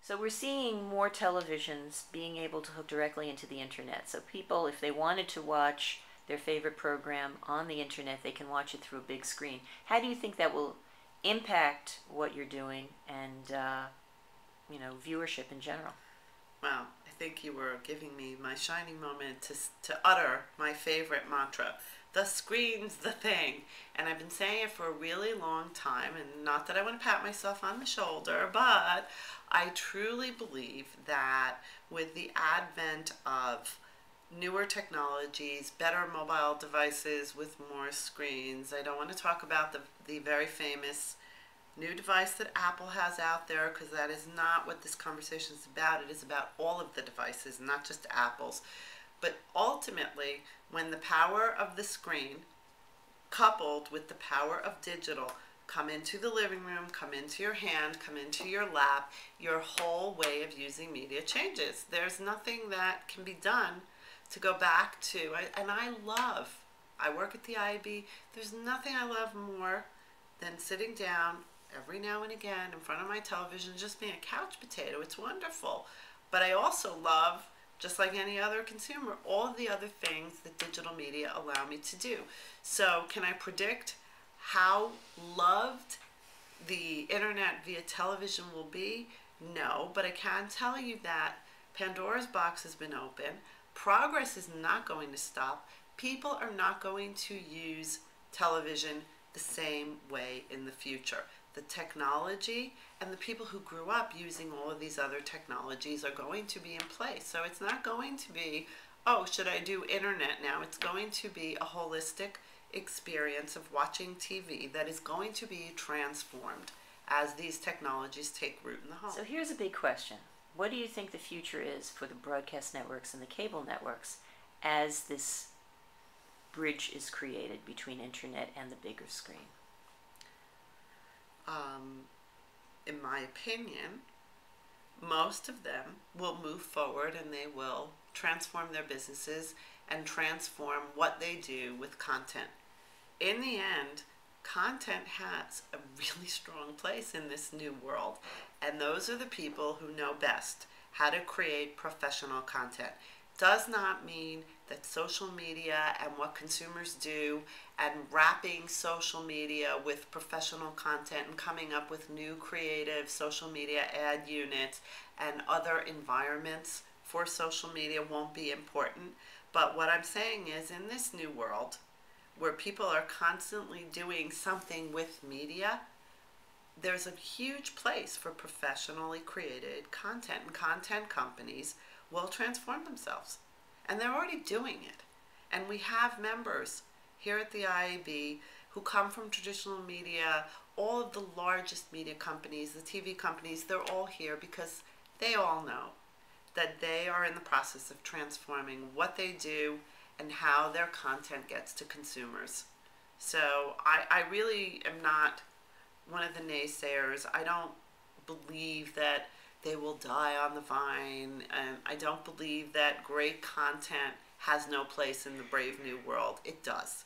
So we're seeing more televisions being able to hook directly into the internet. So people, if they wanted to watch their favorite program on the internet, they can watch it through a big screen. How do you think that will impact what you're doing and viewership in general? Well, I think you were giving me my shining moment to utter my favorite mantra. The screen's the thing. And I've been saying it for a really long time, and not that I want to pat myself on the shoulder, but I truly believe that with the advent of newer technologies, better mobile devices with more screens, I don't want to talk about the very famous new device that Apple has out there, because that is not what this conversation is about. It is about all of the devices, not just Apple's. But ultimately, when the power of the screen coupled with the power of digital come into the living room, come into your hand, come into your lap, your whole way of using media changes. There's nothing that can be done to go back to. I work at the IAB. There's nothing I love more than sitting down every now and again in front of my television, just being a couch potato. It's wonderful. But I also love, just like any other consumer, all of the other things that digital media allow me to do. So can I predict how loved the internet via television will be? No, but I can tell you that Pandora's box has been open. Progress is not going to stop. People are not going to use television the same way in the future. The technology and the people who grew up using all of these other technologies are going to be in place. So it's not going to be, oh, should I do internet now? It's going to be a holistic experience of watching TV that is going to be transformed as these technologies take root in the home. So here's a big question. What do you think the future is for the broadcast networks and the cable networks as this bridge is created between internet and the bigger screen? In my opinion, most of them will move forward and they will transform their businesses and transform what they do with content. In the end, content has a really strong place in this new world, and those are the people who know best how to create professional content. Does not mean that social media and what consumers do and wrapping social media with professional content and coming up with new creative social media ad units and other environments for social media won't be important. But what I'm saying is, in this new world where people are constantly doing something with media, there's a huge place for professionally created content, and content companies will transform themselves. And they're already doing it. And we have members here at the IAB who come from traditional media. All of the largest media companies, the TV companies, they're all here because they all know that they are in the process of transforming what they do and how their content gets to consumers. So I really am not one of the naysayers. I don't believe that they will die on the vine, and I don't believe that great content has no place in the brave new world. It does.